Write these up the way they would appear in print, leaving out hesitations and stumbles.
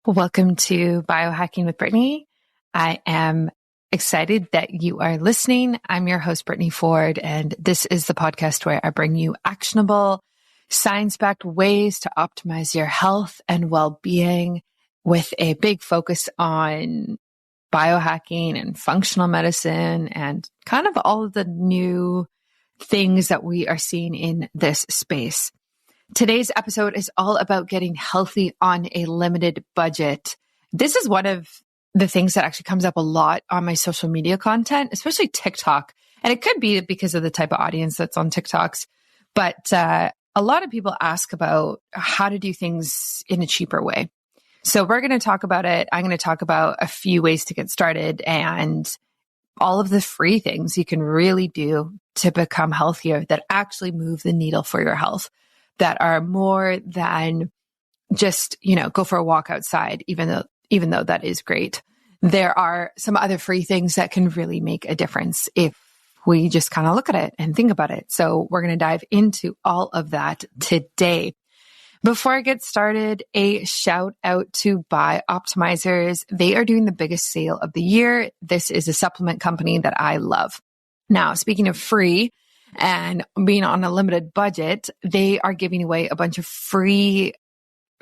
Welcome to Biohacking with Brittany. I am excited that you are listening. I'm your host, Brittany Ford, and this is the podcast where I bring you actionable, science-backed ways to optimize your health and well-being with a big focus on biohacking and functional medicine and kind of all of the new things that we are seeing in this space. Today's episode is all about getting healthy on a limited budget. This is one of the things that actually comes up a lot on my social media content, especially TikTok. And it could be because of the type of audience that's on TikToks. But a lot of people ask about how to do things in a cheaper way. So we're going to talk about it. I'm going to talk about a few ways to get started and all of the free things you can really do to become healthier that actually move the needle for your health, that are more than just, go for a walk outside, even though that is great. There are some other free things that can really make a difference if we just kind of look at it and think about it. So we're going to dive into all of that today. Before I get started, a shout out to Bioptimizers. They are doing the biggest sale of the year. This is a supplement company that I love. Now, speaking of free, and being on a limited budget, they are giving away a bunch of free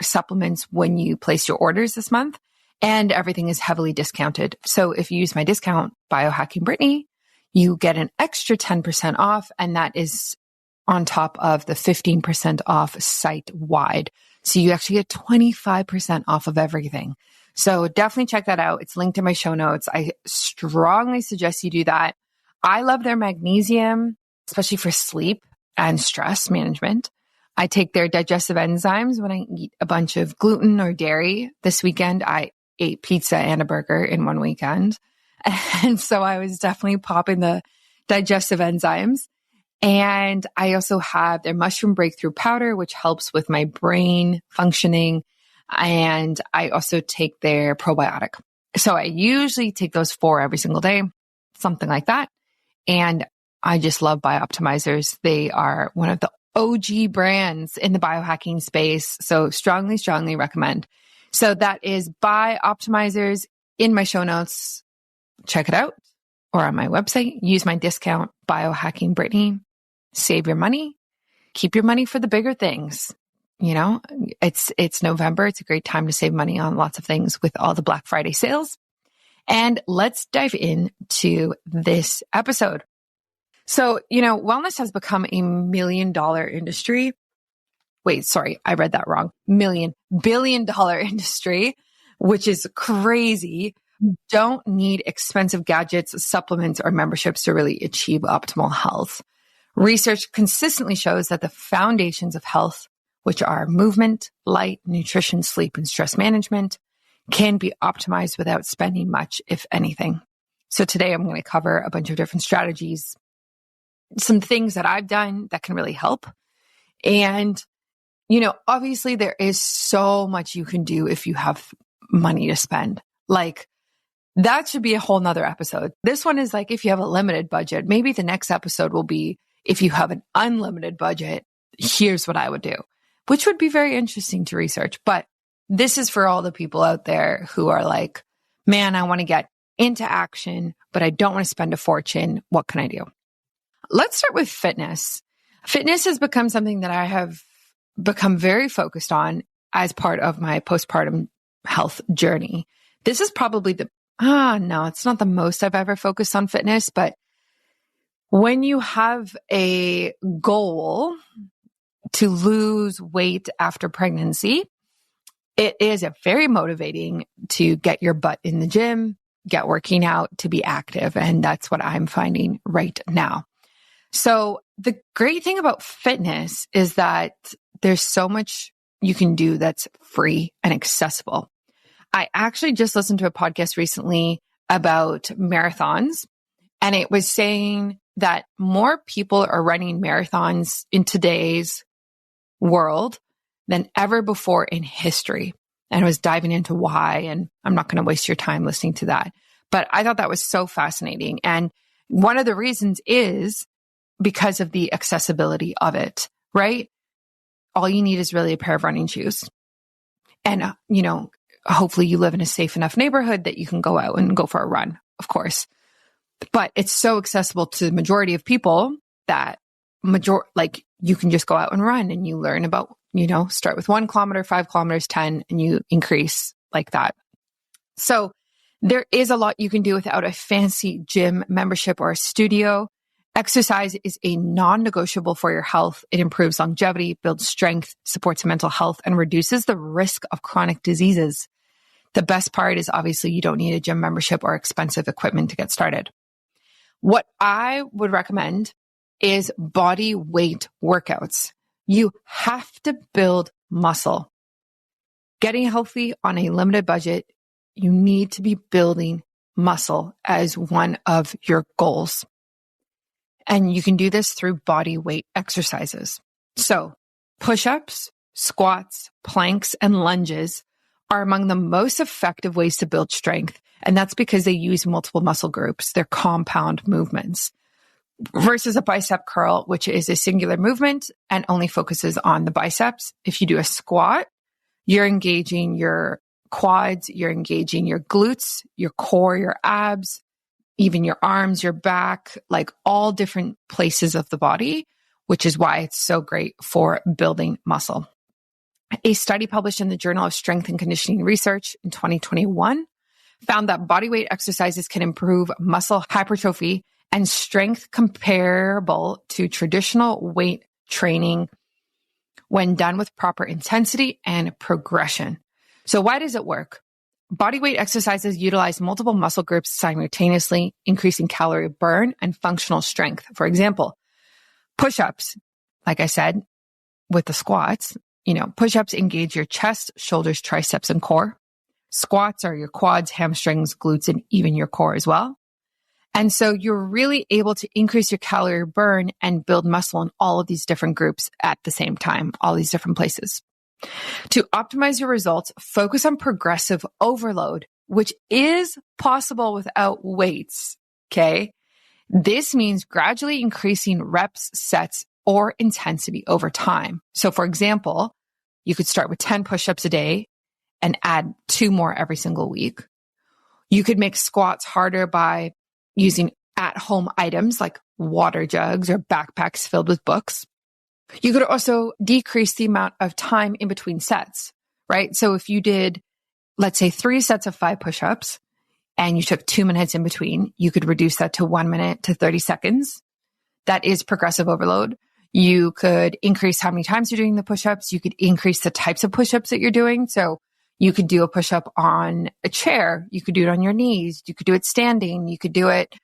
supplements when you place your orders this month, and everything is heavily discounted. So if you use my discount, BioHackingBrittany, you get an extra 10% off, and that is on top of the 15% off site-wide. So you actually get 25% off of everything. So definitely check that out. It's linked in my show notes. I strongly suggest you do that. I love their magnesium, especially for sleep and stress management. I take their digestive enzymes when I eat a bunch of gluten or dairy. This weekend, I ate pizza and a burger in one weekend. And so I was definitely popping the digestive enzymes. And I also have their mushroom breakthrough powder, which helps with my brain functioning. And I also take their probiotic. So I usually take those 4 every single day, something like that. And I just love Bioptimizers. They are one of the OG brands in the biohacking space. So strongly, strongly recommend. So that is Bioptimizers in my show notes. Check it out. Or on my website, use my discount BioHackingBrittany. Save your money. Keep your money for the bigger things. It's November. It's a great time to save money on lots of things with all the Black Friday sales. And let's dive into this episode. So, wellness has become a $1 million industry. Wait, sorry, I read that wrong. Billion-dollar industry, which is crazy. You don't need expensive gadgets, supplements, or memberships to really achieve optimal health. Research consistently shows that the foundations of health, which are movement, light, nutrition, sleep, and stress management, can be optimized without spending much, if anything. So today I'm going to cover a bunch of different strategies, some things that I've done that can really help. And, obviously there is so much you can do if you have money to spend. Like, that should be a whole nother episode. This one is like, if you have a limited budget, maybe the next episode will be, if you have an unlimited budget, here's what I would do, which would be very interesting to research. But this is for all the people out there who are like, man, I want to get into action, but I don't want to spend a fortune. What can I do? Let's start with fitness. Fitness has become something that I have become very focused on as part of my postpartum health journey. This is probably it's not the most I've ever focused on fitness, but when you have a goal to lose weight after pregnancy, it is very motivating to get your butt in the gym, get working out, to be active. And that's what I'm finding right now. So the great thing about fitness is that there's so much you can do that's free and accessible. I actually just listened to a podcast recently about marathons, and it was saying that more people are running marathons in today's world than ever before in history. And I was diving into why, and I'm not going to waste your time listening to that. But I thought that was so fascinating. And one of the reasons is because of the accessibility of it, right? All you need is really a pair of running shoes and, hopefully you live in a safe enough neighborhood that you can go out and go for a run, of course. But it's so accessible to the majority of people that you can just go out and run and you learn about, start with 1 kilometer, 5 kilometers, 10, and you increase like that. So there is a lot you can do without a fancy gym membership or a studio. Exercise is a non-negotiable for your health. It improves longevity, builds strength, supports mental health, and reduces the risk of chronic diseases. The best part is obviously you don't need a gym membership or expensive equipment to get started. What I would recommend is body weight workouts. You have to build muscle. Getting healthy on a limited budget, you need to be building muscle as one of your goals. And you can do this through body weight exercises. So push-ups, squats, planks, and lunges are among the most effective ways to build strength. And that's because they use multiple muscle groups. They're compound movements versus a bicep curl, which is a singular movement and only focuses on the biceps. If you do a squat, you're engaging your quads, you're engaging your glutes, your core, your abs, even your arms, your back, like all different places of the body, which is why it's so great for building muscle. A study published in the Journal of Strength and Conditioning Research in 2021 found that bodyweight exercises can improve muscle hypertrophy and strength comparable to traditional weight training when done with proper intensity and progression. So why does it work? Bodyweight exercises utilize multiple muscle groups simultaneously, increasing calorie burn and functional strength. For example, push-ups, like I said, with the squats, push-ups engage your chest, shoulders, triceps, and core. Squats are your quads, hamstrings, glutes, and even your core as well. And so you're really able to increase your calorie burn and build muscle in all of these different groups at the same time, all these different places. To optimize your results, focus on progressive overload, which is possible without weights. Okay. This means gradually increasing reps, sets, or intensity over time. So for example, you could start with 10 push-ups a day and add 2 more every single week. You could make squats harder by using at-home items like water jugs or backpacks filled with books. You could also decrease the amount of time in between sets, right? So if you did, let's say 3 sets of 5 push-ups and you took 2 minutes in between, you could reduce that to 1 minute to 30 seconds. That is progressive overload. You could increase how many times you're doing the push-ups. You could increase the types of push-ups that you're doing. So you could do a push-up on a chair. You could do it on your knees. You could do it standing. You could do it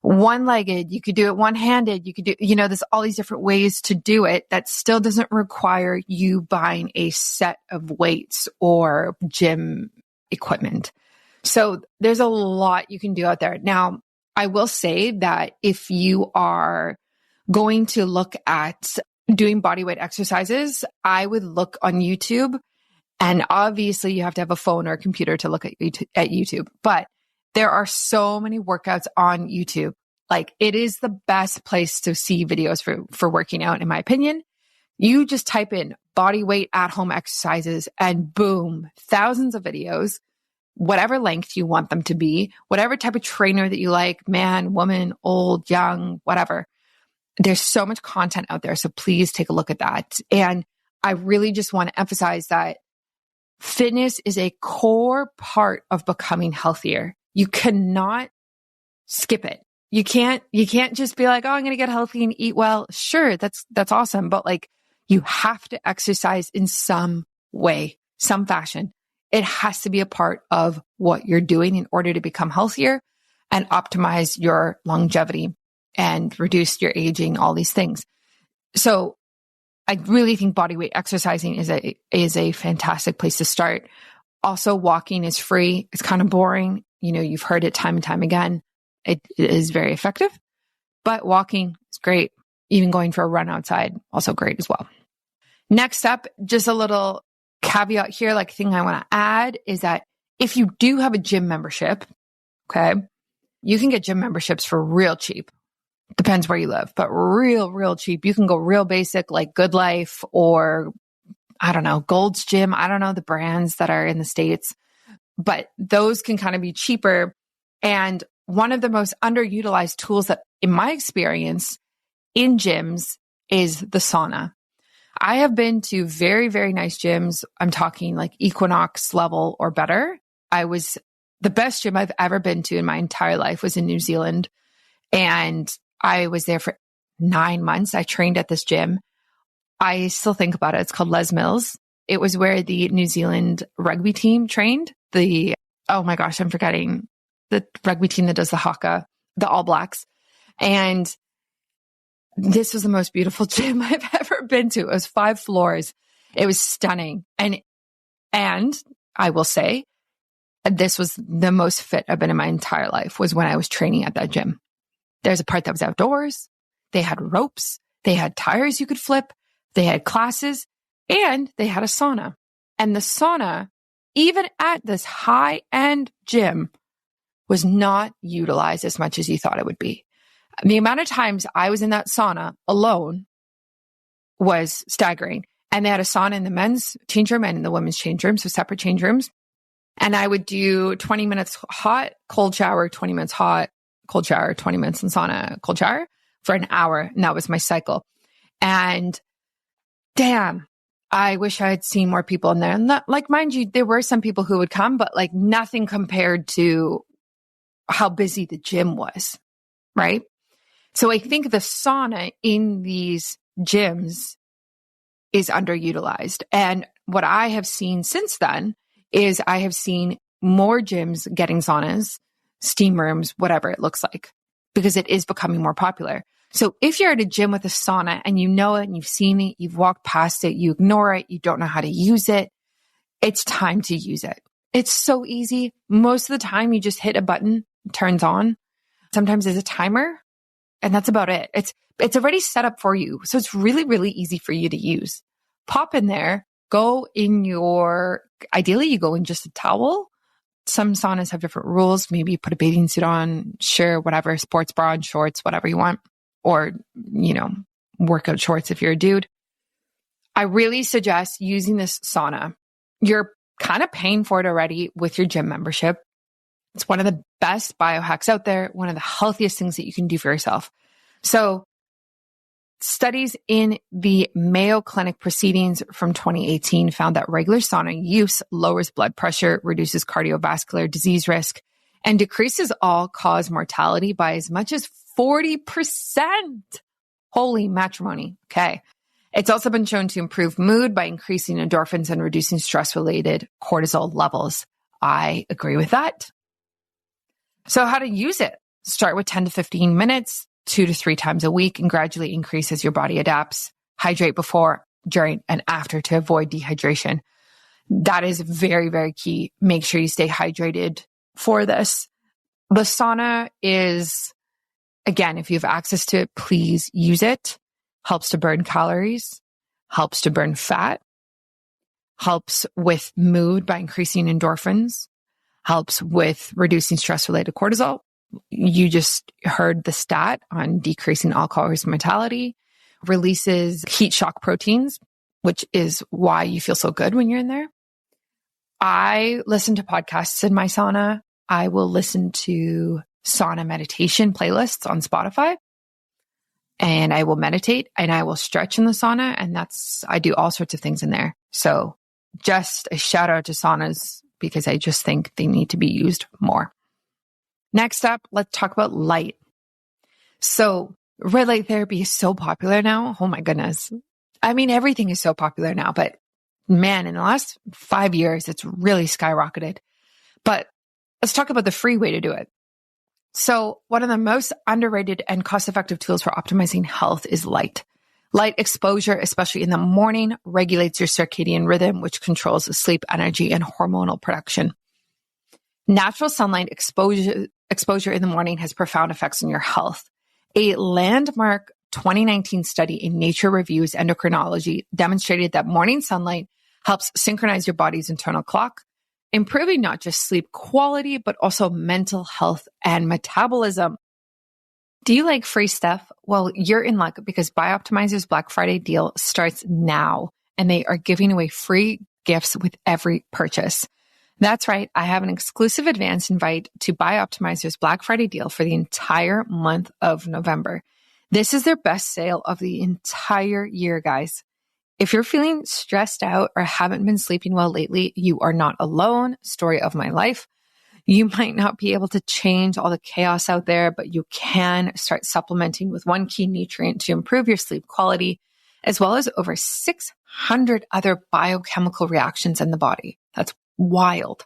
one-legged. You could do it one-handed. You could do, there's all these different ways to do it that still doesn't require you buying a set of weights or gym equipment. So there's a lot you can do out there. Now, I will say that if you are going to look at doing bodyweight exercises, I would look on YouTube. And obviously you have to have a phone or a computer to look at YouTube, but there are so many workouts on YouTube. Like it is the best place to see videos for working out, in my opinion. You just type in body weight at home exercises and boom, thousands of videos, whatever length you want them to be, whatever type of trainer that you like, man, woman, old, young, whatever. There's so much content out there. So please take a look at that. And I really just want to emphasize that fitness is a core part of becoming healthier. You cannot skip it. You can't just be like, oh, I'm going to get healthy and eat well. Sure, that's awesome. But like, you have to exercise in some way, some fashion. It has to be a part of what you're doing in order to become healthier and optimize your longevity and reduce your aging, all these things. So I really think bodyweight exercising is a fantastic place to start. Also, walking is free. It's kind of boring. You've heard it time and time again. It is very effective, but walking is great. Even going for a run outside, also great as well. Next up, just a little caveat here, like thing I want to add is that if you do have a gym membership, okay, you can get gym memberships for real cheap. Depends where you live, but real cheap. You can go real basic, like Good Life or I don't know, Gold's Gym. I don't know the brands that are in the States, but those can kind of be cheaper. And one of the most underutilized tools that, in my experience, in gyms is the sauna. I have been to very, very nice gyms. I'm talking like Equinox level or better. The best gym I've ever been to in my entire life was in New Zealand. And I was there for 9 months. I trained at this gym. I still think about it. It's called Les Mills. It was where the New Zealand rugby team trained. Oh my gosh, I'm forgetting the rugby team that does the haka, the All Blacks. And this was the most beautiful gym I've ever been to. It was 5 floors. It was stunning. And I will say, this was the most fit I've been in my entire life, was when I was training at that gym. There's a part that was outdoors. They had ropes. They had tires you could flip. They had classes, and they had a sauna. And the sauna, even at this high-end gym, was not utilized as much as you thought it would be. The amount of times I was in that sauna alone was staggering. And they had a sauna in the men's change room and in the women's change room, so separate change rooms. And I would do 20 minutes hot, cold shower, 20 minutes hot, cold shower, 20 minutes in sauna, cold shower for an hour. And that was my cycle. And damn, I wish I had seen more people in there. And mind you, there were some people who would come, but like nothing compared to how busy the gym was, right? So I think the sauna in these gyms is underutilized. And what I have seen since then is I have seen more gyms getting saunas, steam rooms, whatever it looks like, because it is becoming more popular. So if you're at a gym with a sauna and you know it and you've seen it, you've walked past it, you ignore it, you don't know how to use it, it's time to use it. It's so easy. Most of the time you just hit a button, it turns on. Sometimes there's a timer, and that's about it. It's already set up for you. So it's really, really easy for you to use. Pop in there, ideally you go in just a towel. Some saunas have different rules. Maybe you put a bathing suit on, sure, whatever, sports bra and shorts, whatever you want. Or, workout shorts if you're a dude. I really suggest using this sauna. You're kind of paying for it already with your gym membership. It's one of the best biohacks out there, one of the healthiest things that you can do for yourself. So studies in the Mayo Clinic proceedings from 2018 found that regular sauna use lowers blood pressure, reduces cardiovascular disease risk, and decreases all-cause mortality by as much as 40%. Holy matrimony. Okay. It's also been shown to improve mood by increasing endorphins and reducing stress-related cortisol levels. I agree with that. So how to use it? Start with 10 to 15 minutes, 2 to 3 times a week, and gradually increase as your body adapts. Hydrate before, during, and after to avoid dehydration. That is very, very key. Make sure you stay hydrated for this. The sauna is, again, if you have access to it, please use it. Helps to burn calories, helps to burn fat, helps with mood by increasing endorphins, helps with reducing stress-related cortisol. You just heard the stat on decreasing all-cause mortality, releases heat shock proteins, which is why you feel so good when you're in there. I listen to podcasts in my sauna. I will listen to sauna meditation playlists on Spotify, and I will meditate and I will stretch in the sauna. And I do all sorts of things in there. So just a shout out to saunas because I just think they need to be used more. Next up, let's talk about light. So red light therapy is so popular now. Oh my goodness. I mean, everything is so popular now, but man, in the last 5 years, it's really skyrocketed. But let's talk about the free way to do it. So one of the most underrated and cost-effective tools for optimizing health is light. Light exposure, especially in the morning, regulates your circadian rhythm, which controls sleep, energy, and hormonal production. Natural sunlight exposure in the morning has profound effects on your health. A landmark 2019 study in Nature Reviews Endocrinology demonstrated that morning sunlight helps synchronize your body's internal clock, improving not just sleep quality, but also mental health and metabolism. Do you like free stuff? Well, you're in luck because BiOptimizer's Black Friday deal starts now, and they are giving away free gifts with every purchase. That's right. I have an exclusive advance invite to BiOptimizer's Black Friday deal for the entire month of November. This is their best sale of the entire year, guys. If you're feeling stressed out or haven't been sleeping well lately, you are not alone. Story of my life. You might not be able to change all the chaos out there, but you can start supplementing with one key nutrient to improve your sleep quality, as well as over 600 other biochemical reactions in the body. That's wild.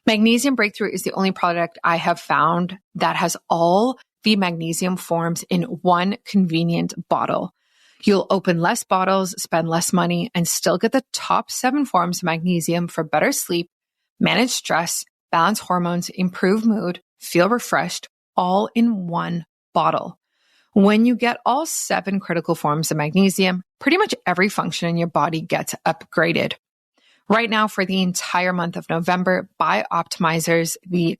Magnesium Breakthrough is the only product I have found that has all the magnesium forms in one convenient bottle. You'll open less bottles, spend less money, and still get the top 7 forms of magnesium for better sleep, manage stress, balance hormones, improve mood, feel refreshed, all in one bottle. When you get all 7 critical forms of magnesium, pretty much every function in your body gets upgraded. Right now, for the entire month of November, BiOptimizers, the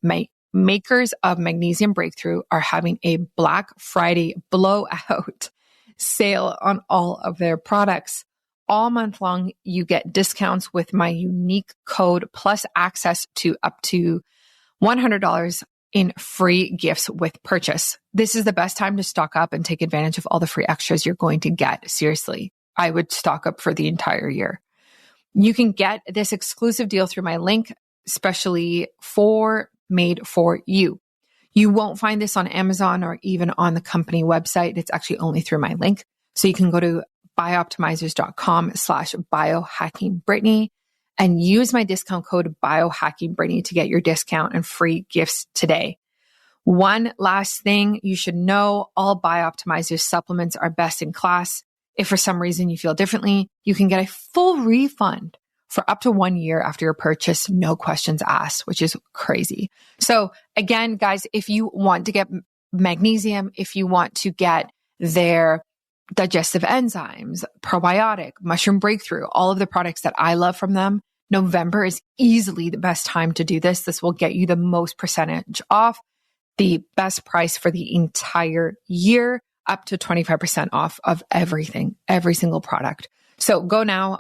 makers of Magnesium Breakthrough, are having a Black Friday blowout sale on all of their products. All month long, you get discounts with my unique code plus access to up to $100 in free gifts with purchase. This is the best time to stock up and take advantage of all the free extras you're going to get. Seriously, I would stock up for the entire year. You can get this exclusive deal through my link, especially made for you. You won't find this on Amazon or even on the company website. It's actually only through my link. So you can go to bioptimizers.com/biohackingbrittany and use my discount code biohackingbrittany to get your discount and free gifts today. One last thing you should know, all BiOptimizers supplements are best in class. If for some reason you feel differently, you can get a full refund for up to 1 year after your purchase, no questions asked, which is crazy. So again, guys, if you want to get magnesium, if you want to get their digestive enzymes, probiotic, mushroom breakthrough, all of the products that I love from them, November is easily the best time to do this. This will get you the most percentage off, the best price for the entire year, up to 25% off of everything, every single product. So go now,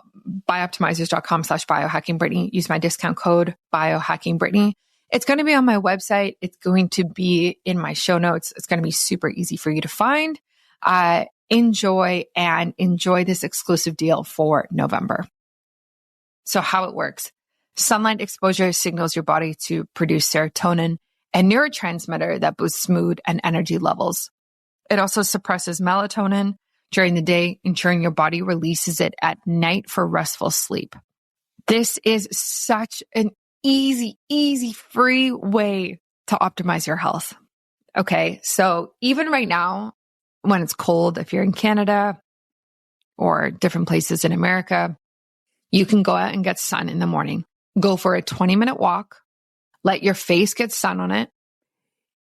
bioptimizers.com/biohackingbrittany. Use my discount code biohackingbrittany. It's going to be on my website. It's going to be in my show notes. It's going to be super easy for you to find. Enjoy this exclusive deal for November. So how it works. Sunlight exposure signals your body to produce serotonin, a neurotransmitter that boosts mood and energy levels. It also suppresses melatonin during the day, ensuring your body releases it at night for restful sleep. This is such an easy, free way to optimize your health. Okay, so even right now, when it's cold, if you're in Canada or different places in America, you can go out and get sun in the morning. Go for a 20-minute walk, let your face get sun on it,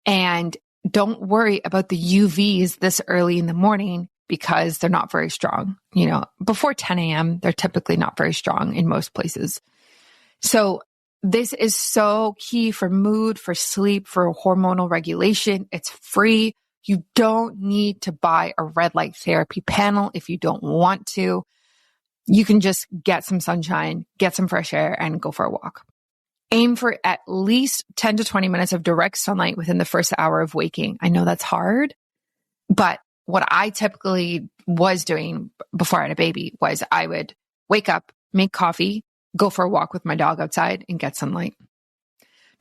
and don't worry about the UVs this early in the morning because they're not very strong. You know, before 10 a.m., they're typically not very strong in most places. So this is so key for mood, for sleep, for hormonal regulation. It's free. You don't need to buy a red light therapy panel if you don't want to. You can just get some sunshine, get some fresh air, and go for a walk. Aim for at least 10 to 20 minutes of direct sunlight within the first hour of waking. I know that's hard, but what I typically was doing before I had a baby was I would wake up, make coffee, go for a walk with my dog outside, and get sunlight.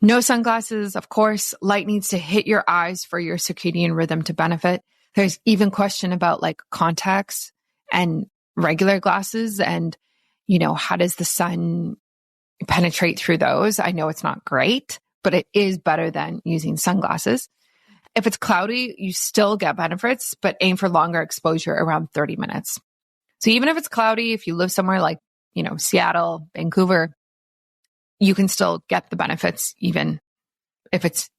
No sunglasses, of course. Light needs to hit your eyes for your circadian rhythm to benefit. There's even question about like contacts and regular glasses and, you know, how does the sun penetrate through those? I know it's not great, but it is better than using sunglasses. If it's cloudy, you still get benefits, but aim for longer exposure around 30 minutes. So even if it's cloudy, if you live somewhere like, you know, Seattle, Vancouver, you can still get the benefits. Even if it's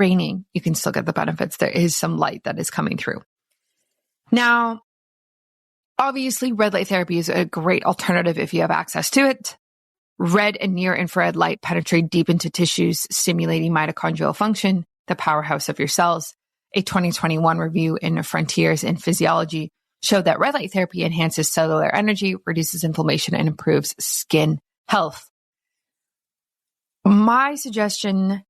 raining, you can still get the benefits. There is some light that is coming through. Now, obviously, red light therapy is a great alternative if you have access to it. Red and near infrared light penetrate deep into tissues, stimulating mitochondrial function, the powerhouse of your cells. A 2021 review in Frontiers in Physiology showed that red light therapy enhances cellular energy, reduces inflammation, and improves skin health. My suggestion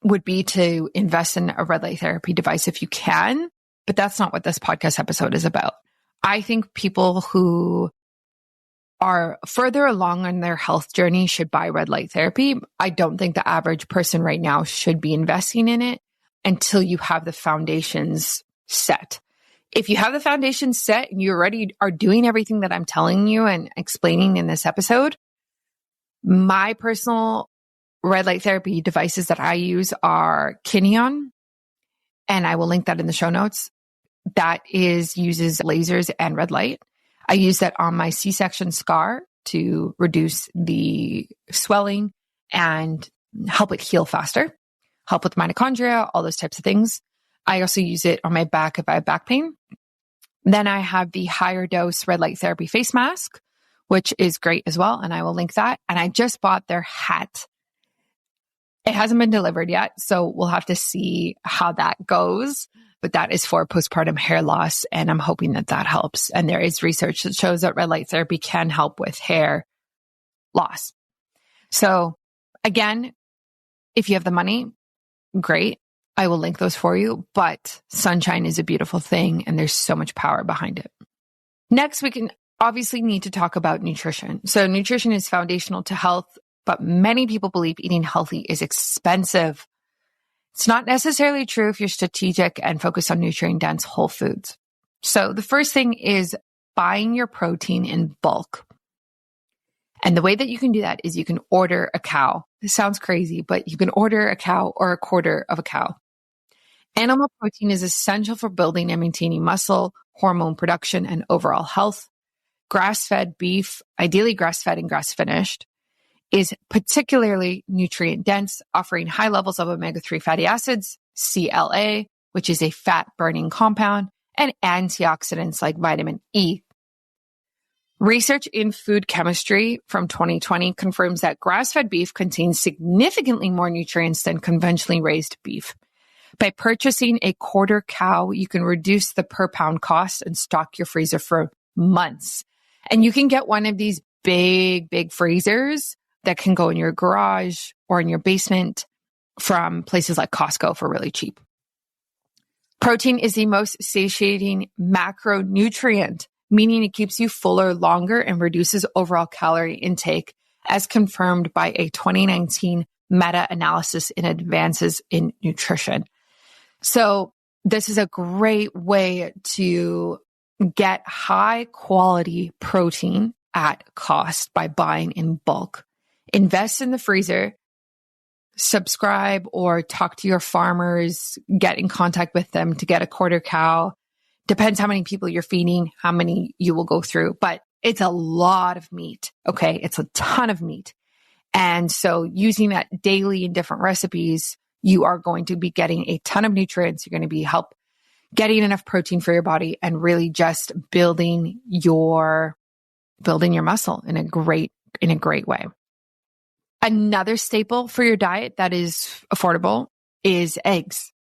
would be to invest in a red light therapy device if you can, but that's not what this podcast episode is about. I think people who are further along on their health journey should buy red light therapy. I don't think the average person right now should be investing in it until you have the foundations set. If you have the foundations set and you already are doing everything that I'm telling you and explaining in this episode, my personal red light therapy devices that I use are Kineon, and I will link that in the show notes. That uses lasers and red light. I use that on my C-section scar to reduce the swelling and help it heal faster, help with mitochondria, all those types of things. I also use it on my back if I have back pain. Then I have the higher dose red light therapy face mask, which is great as well. And I will link that. And I just bought their hat. It hasn't been delivered yet, so we'll have to see how that goes. But that is for postpartum hair loss, and I'm hoping that that helps. And there is research that shows that red light therapy can help with hair loss. So again, if you have the money, great. I will link those for you, but sunshine is a beautiful thing, and there's so much power behind it. Next, we can obviously need to talk about nutrition. So nutrition is foundational to health, but many people believe eating healthy is expensive. It's not necessarily true if you're strategic and focus on nutrient-dense whole foods. So the first thing is buying your protein in bulk. And the way that you can do that is you can order a cow. This sounds crazy, but you can order a cow or a quarter of a cow. Animal protein is essential for building and maintaining muscle, hormone production, and overall health. Grass-fed beef, ideally grass-fed and grass-finished, is particularly nutrient dense, offering high levels of omega-3 fatty acids, CLA, which is a fat burning compound, and antioxidants like vitamin E. Research in food chemistry from 2020 confirms that grass-fed beef contains significantly more nutrients than conventionally raised beef. By purchasing a quarter cow, you can reduce the per pound cost and stock your freezer for months. And you can get one of these big freezers that can go in your garage or in your basement from places like Costco for really cheap. Protein is the most satiating macronutrient, meaning it keeps you fuller longer and reduces overall calorie intake, as confirmed by a 2019 meta-analysis in Advances in Nutrition. So this is a great way to get high quality protein at cost by buying in bulk. Invest in the freezer, subscribe or talk to your farmers, get in contact with them to get a quarter cow. Depends how many people you're feeding, how many you will go through, but it's a lot of meat. Okay. It's a ton of meat. And so using that daily in different recipes, you are going to be getting a ton of nutrients. You're going to be getting enough protein for your body and really just building your muscle in a great way. Another staple for your diet that is affordable is eggs.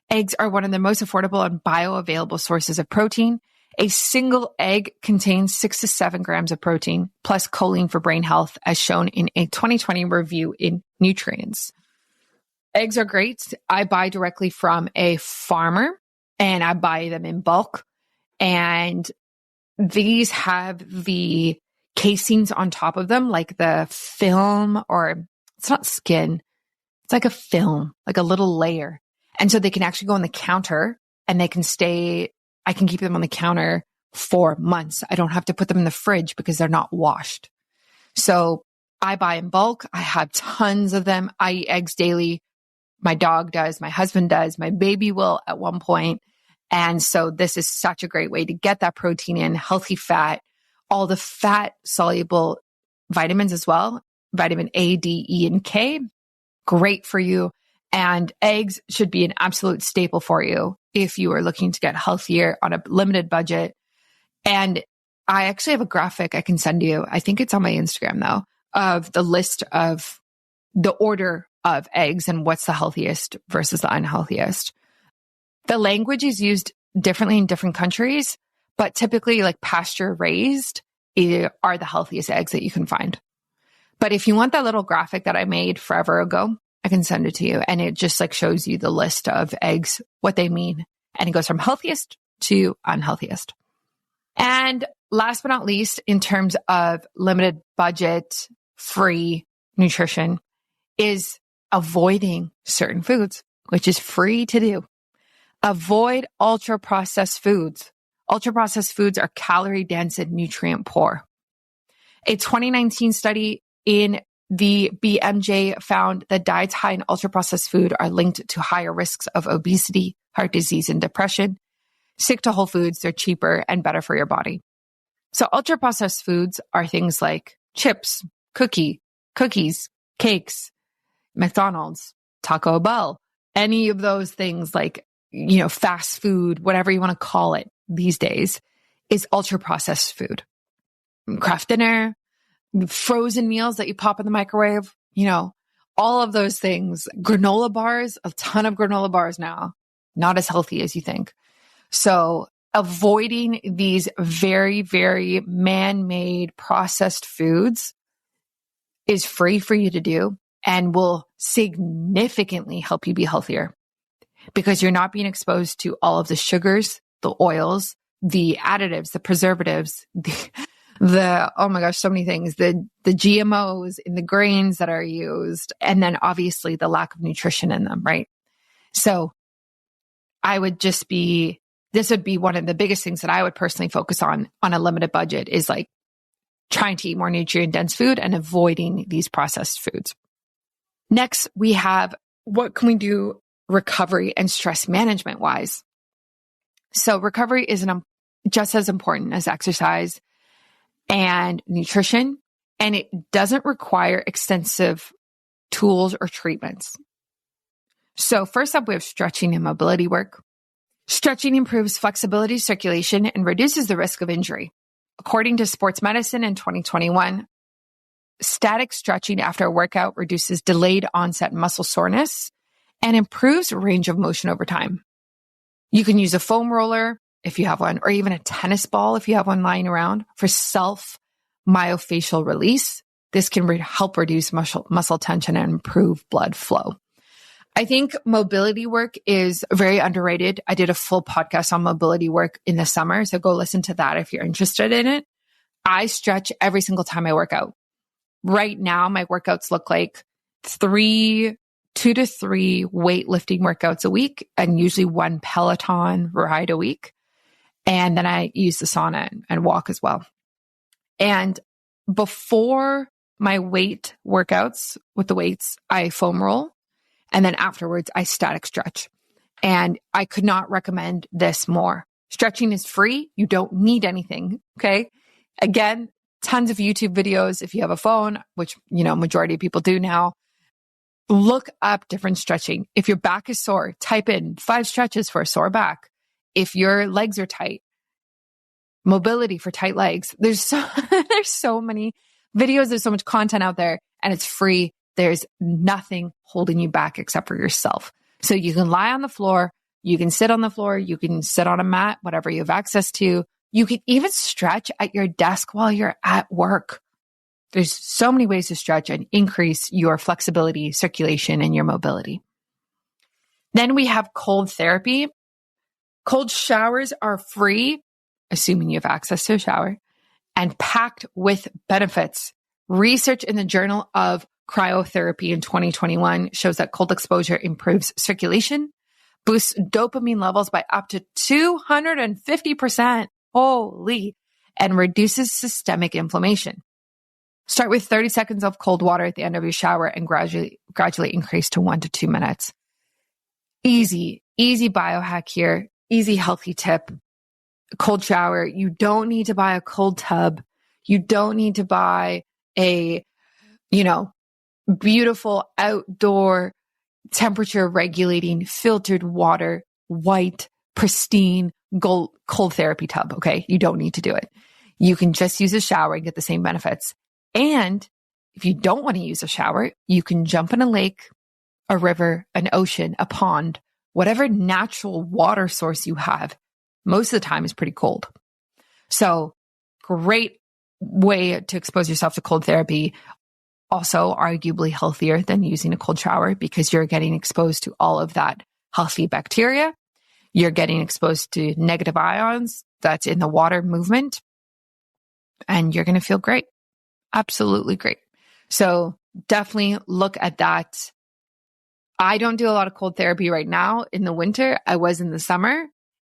Eggs are one of the most affordable and bioavailable sources of protein. A single egg contains 6 to 7 grams of protein, plus choline for brain health, as shown in a 2020 review in Nutrients. Eggs are great. I buy directly from a farmer, and I buy them in bulk. And these have the casings on top of them, like the film, or it's not skin. It's like a film, like a little layer. And so they can actually go on the counter and I can keep them on the counter for months. I don't have to put them in the fridge because they're not washed. So I buy in bulk. I have tons of them. I eat eggs daily. My dog does, my husband does, my baby will at one point. And so this is such a great way to get that protein in, healthy fat, all the fat soluble vitamins as well. Vitamin A, D, E, and K. Great for you. And eggs should be an absolute staple for you if you are looking to get healthier on a limited budget. And I actually have a graphic I can send you. I think it's on my Instagram though, of the list of the order of eggs and what's the healthiest versus the unhealthiest. The language is used differently in different countries, but typically like pasture raised are the healthiest eggs that you can find. But if you want that little graphic that I made forever ago, I can send it to you. And it just like shows you the list of eggs, what they mean. And it goes from healthiest to unhealthiest. And last but not least, in terms of limited budget, free nutrition, is avoiding certain foods, which is free to do. Avoid ultra-processed foods. Ultra-processed foods are calorie-dense and nutrient-poor. A 2019 study in the BMJ found that diets high in ultra-processed food are linked to higher risks of obesity, heart disease, and depression. Stick to whole foods. They're cheaper and better for your body. So ultra-processed foods are things like chips, cookies, cakes, McDonald's, Taco Bell, any of those things like, fast food, whatever you want to call it these days, is ultra-processed food. Kraft dinner, frozen meals that you pop in the microwave, all of those things. Granola bars, a ton of granola bars now, not as healthy as you think. So avoiding these very, very man-made processed foods is free for you to do and will significantly help you be healthier because you're not being exposed to all of the sugars, the oils, the additives, the preservatives, the oh my gosh, so many things, the GMOs in the grains that are used, and then obviously the lack of nutrition in them, right? So this would be one of the biggest things that I would personally focus on a limited budget is like trying to eat more nutrient dense food and avoiding these processed foods. Next, we have what can we do recovery and stress management wise? So recovery is just as important as exercise and nutrition, and it doesn't require extensive tools or treatments. So first up, we have stretching and mobility work. Stretching improves flexibility, circulation, and reduces the risk of injury. According to Sports Medicine in 2021, static stretching after a workout reduces delayed onset muscle soreness and improves range of motion over time. You can use a foam roller if you have one, or even a tennis ball if you have one lying around for self-myofascial release. This can help reduce muscle tension and improve blood flow. I think mobility work is very underrated. I did a full podcast on mobility work in the summer, so go listen to that if you're interested in it. I stretch every single time I work out. Right now, my workouts look like 2 to 3 weightlifting workouts a week and usually 1 Peloton ride a week. And then I use the sauna and walk as well. And before my weight workouts with the weights, I foam roll. And then afterwards, I static stretch. And I could not recommend this more. Stretching is free. You don't need anything. Okay. Again, tons of YouTube videos. If you have a phone, which, majority of people do now, look up different stretching. If your back is sore, type in 5 stretches for a sore back. If your legs are tight, mobility for tight legs. There's so many videos. There's so much content out there and it's free. There's nothing holding you back except for yourself. So you can lie on the floor. You can sit on the floor. You can sit on a mat, whatever you have access to. You can even stretch at your desk while you're at work. There's so many ways to stretch and increase your flexibility, circulation, and your mobility. Then we have cold therapy. Cold showers are free, assuming you have access to a shower, and packed with benefits. Research in the Journal of Cryotherapy in 2021 shows that cold exposure improves circulation, boosts dopamine levels by up to 250%, holy, and reduces systemic inflammation. Start with 30 seconds of cold water at the end of your shower and gradually increase to 1 to 2 minutes. Easy biohack here, easy healthy tip. Cold shower. You don't need to buy a cold tub. You don't need to buy a, beautiful outdoor temperature regulating filtered water, white, pristine, cold therapy tub. Okay. You don't need to do it. You can just use a shower and get the same benefits. And if you don't want to use a shower, you can jump in a lake, a river, an ocean, a pond, whatever natural water source you have. Most of the time is pretty cold. So great way to expose yourself to cold therapy. also arguably healthier than using a cold shower because you're getting exposed to all of that healthy bacteria. You're getting exposed to negative ions that's in the water movement, and you're going to feel great. Absolutely great. So definitely look at that. I don't do a lot of cold therapy right now in the winter. I was in the summer,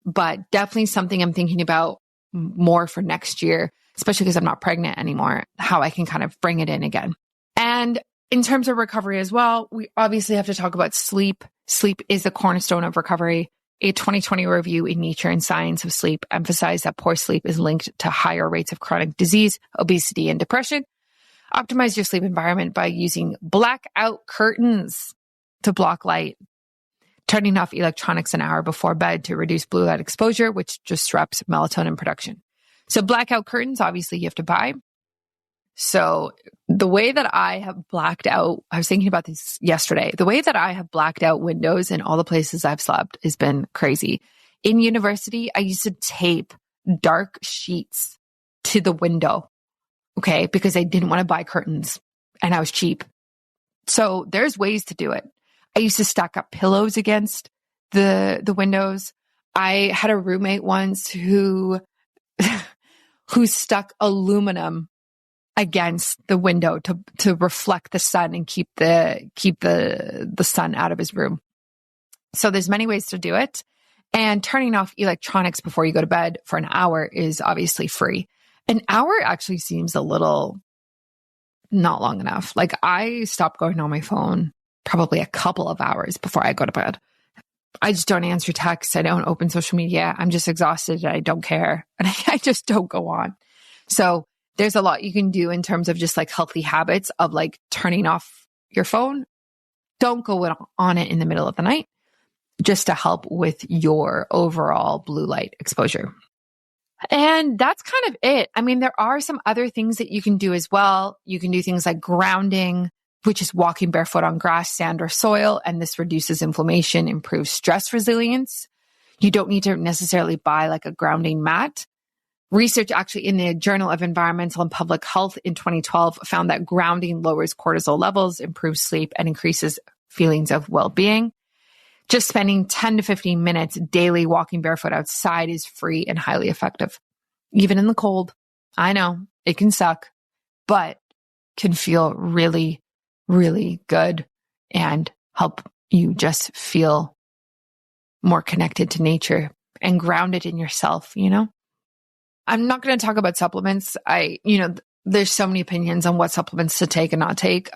but definitely something I'm thinking about more for next year, especially because I'm not pregnant anymore, how I can kind of bring it in again. And in terms of recovery as well, we obviously have to talk about sleep. Sleep is the cornerstone of recovery. A 2020 review in Nature and Science of Sleep emphasized that poor sleep is linked to higher rates of chronic disease, obesity, and depression. Optimize your sleep environment by using blackout curtains to block light, turning off electronics an hour before bed to reduce blue light exposure, which disrupts melatonin production. So blackout curtains, obviously you have to buy. So the way that I have blacked out, I was thinking about this yesterday, the way that I have blacked out windows in all the places I've slept has been crazy. In university, I used to tape dark sheets to the window, okay, because I didn't want to buy curtains and I was cheap. So there's ways to do it. I used to stack up pillows against the windows. I had a roommate once who stuck aluminum against the window to reflect the sun and keep the sun out of his room. So there's many ways to do it. And turning off electronics before you go to bed for an hour is obviously free. An hour actually seems a little not long enough. Like I stopped going on my phone probably a couple of hours before I go to bed. I just don't answer texts. I don't open social media. I'm just exhausted and I don't care. And I just don't go on. So there's a lot you can do in terms of just like healthy habits of like turning off your phone. Don't go on it in the middle of the night just to help with your overall blue light exposure. And that's kind of it. I mean, there are some other things that you can do as well. You can do things like grounding, which is walking barefoot on grass, sand, or soil. And this reduces inflammation, improves stress resilience. You don't need to necessarily buy like a grounding mat. Research actually in the Journal of Environmental and Public Health in 2012 found that grounding lowers cortisol levels, improves sleep, and increases feelings of well-being. Just spending 10 to 15 minutes daily walking barefoot outside is free and highly effective. Even in the cold, I know it can suck, but can feel really, really good and help you just feel more connected to nature and grounded in yourself, you know? I'm not going to talk about supplements. There's so many opinions on what supplements to take and not take.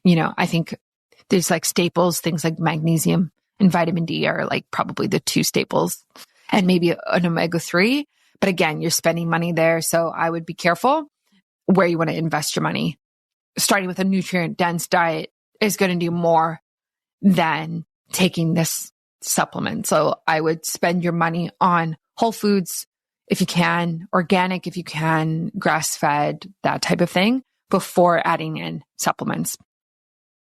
I think there's like staples, things like magnesium and vitamin D are like probably the two staples, and maybe an omega-3. But again, you're spending money there. So I would be careful where you want to invest your money. Starting with a nutrient dense diet is going to do more than taking this supplement. So I would spend your money on whole foods if you can, organic if you can, grass-fed, that type of thing, before adding in supplements.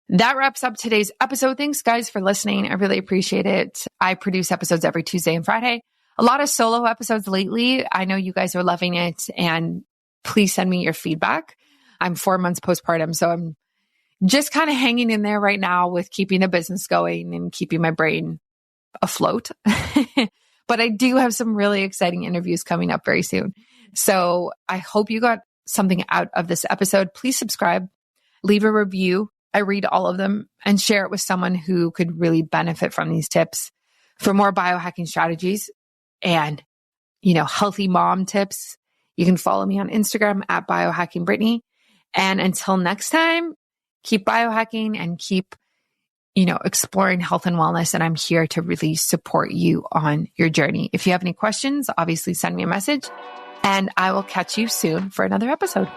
That wraps up today's episode. Thanks, guys, for listening. I really appreciate it. I produce episodes every Tuesday and Friday. A lot of solo episodes lately. I know you guys are loving it, and please send me your feedback. I'm 4 months postpartum, so I'm just kind of hanging in there right now with keeping the business going and keeping my brain afloat. But I do have some really exciting interviews coming up very soon. So I hope you got something out of this episode. Please subscribe, leave a review. I read all of them, and share it with someone who could really benefit from these tips. For more biohacking strategies and, healthy mom tips, you can follow me on Instagram at BIOHACKINGBRITTANY. And until next time, keep biohacking and keep exploring health and wellness. And I'm here to really support you on your journey. If you have any questions, obviously send me a message, and I will catch you soon for another episode.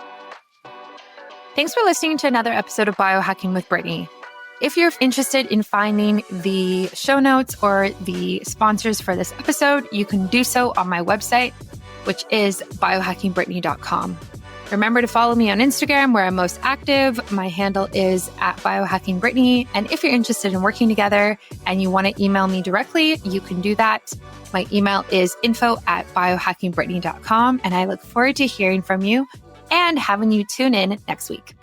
Thanks for listening to another episode of Biohacking with Brittany. If you're interested in finding the show notes or the sponsors for this episode, you can do so on my website, which is biohackingbrittany.com. Remember to follow me on Instagram, where I'm most active. My handle is at biohackingbrittany. And if you're interested in working together and you want to email me directly, you can do that. My email is info@biohackingbrittany.com. And I look forward to hearing from you and having you tune in next week.